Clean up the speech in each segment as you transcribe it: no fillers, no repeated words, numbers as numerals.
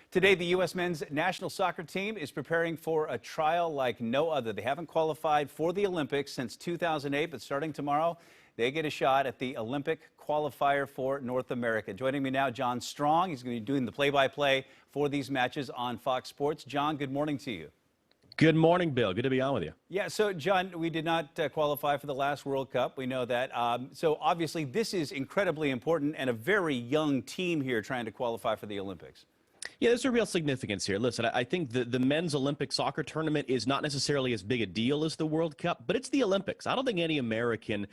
Today, the U.S. men's national soccer team is preparing for a trial like no other. They haven't qualified for the Olympics since 2008, but starting tomorrow, they get a shot at the Olympic qualifier for North America. Joining me now, John Strong. He's going to be doing the play-by-play for these matches on Fox Sports. John, good morning to you. Good morning, Bill. Good to be on with you. Yeah, so, John, we did not qualify for the last World Cup. We know that. So, obviously, this is incredibly important and a very young team here trying to qualify for the Olympics. Yeah, there's a real significance here. Listen, I think the men's Olympic soccer tournament is not necessarily as big a deal as the World Cup, but it's the Olympics. I don't think any American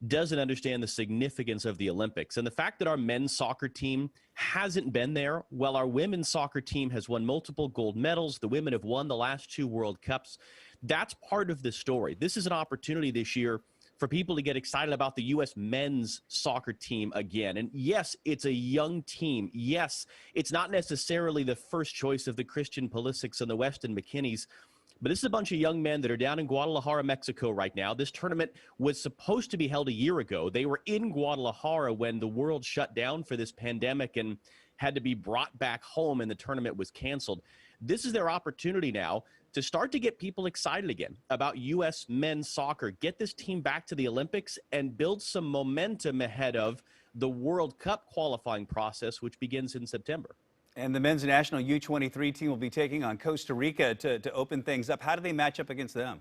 doesn't understand the significance of the Olympics. And the fact that our men's soccer team hasn't been there, while our women's soccer team has won multiple gold medals, the women have won the last 2 World Cups, that's part of the story. This is an opportunity this year for people to get excited about the U.S. men's soccer team again. And yes, it's a young team. Yes, it's not necessarily the first choice of the Christian Pulisics and the Weston McKennies, but this is a bunch of young men that are down in Guadalajara, Mexico right now. This tournament was supposed to be held a year ago. They were in Guadalajara when the world shut down for this pandemic and had to be brought back home, and the tournament was canceled. This is their opportunity now to start to get people excited again about U.S. men's soccer, get this team back to the Olympics, and build some momentum ahead of the World Cup qualifying process, which begins in September. And the men's national U23 team will be taking on Costa Rica to open things up. How do they match up against them?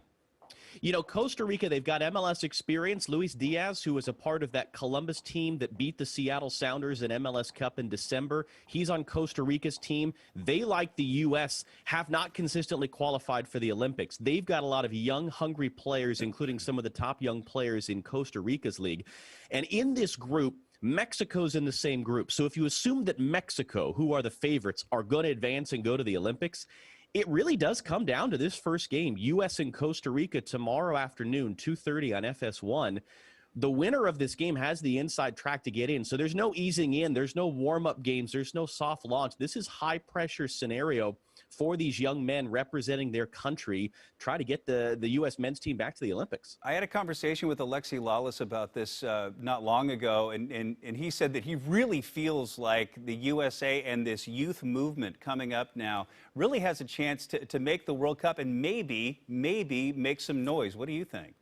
You know, Costa Rica, they've got MLS experience. Luis Diaz, who was a part of that Columbus team that beat the Seattle Sounders in MLS Cup in December, he's on Costa Rica's team. They, like the U.S., have not consistently qualified for the Olympics. They've got a lot of young, hungry players, including some of the top young players in Costa Rica's league. And in this group, Mexico's in the same group. So if you assume that Mexico, who are the favorites, are going to advance and go to the Olympics, it really does come down to this first game, U.S. and Costa Rica tomorrow afternoon, 2:30 on FS1. The winner of this game has the inside track to get in. So there's no easing in. There's no warm-up games. There's no soft launch. This is high-pressure scenario for these young men representing their country, try to get the U.S. men's team back to the Olympics. I had a conversation with Alexi Lalas about this not long ago, and he said that he really feels like the USA and this youth movement coming up now really has a chance to make the World Cup and maybe make some noise. What do you think?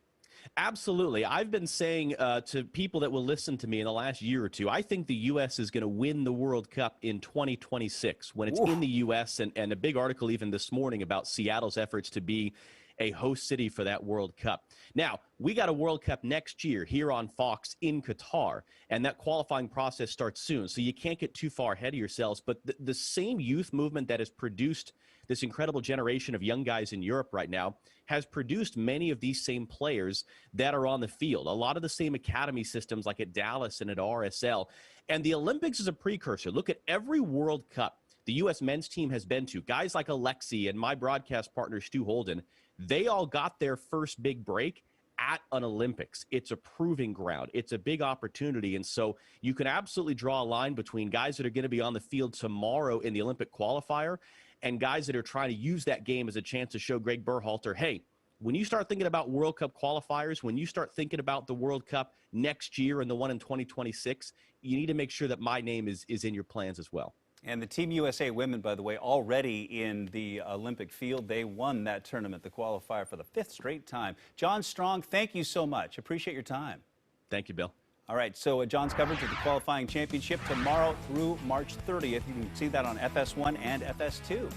Absolutely. I've been saying to people that will listen to me in the last year or two, I think the U.S. is going to win the World Cup in 2026 when it's in the U.S. And a big article even this morning about Seattle's efforts to be a host city for that World Cup. Now, we got a World Cup next year here on Fox in Qatar, and that qualifying process starts soon, so you can't get too far ahead of yourselves. But the same youth movement that has produced this incredible generation of young guys in Europe right now has produced many of these same players that are on the field. A lot of the same academy systems like at Dallas and at RSL. And the Olympics is a precursor. Look at every World Cup the U.S. men's team has been to. Guys like Alexi and my broadcast partner, Stu Holden, they all got their first big break at an Olympics. It's a proving ground. It's a big opportunity. And so you can absolutely draw a line between guys that are going to be on the field tomorrow in the Olympic qualifier and guys that are trying to use that game as a chance to show Greg Berhalter, hey, when you start thinking about World Cup qualifiers, when you start thinking about the World Cup next year and the one in 2026, you need to make sure that my name is in your plans as well. And the Team USA women, by the way, already in the Olympic field. They won that tournament, the qualifier, for the 5th straight time. John Strong, thank you so much. Appreciate your time. Thank you, Bill. All right, so John's coverage of the qualifying championship tomorrow through March 30th. You can see that on FS1 and FS2.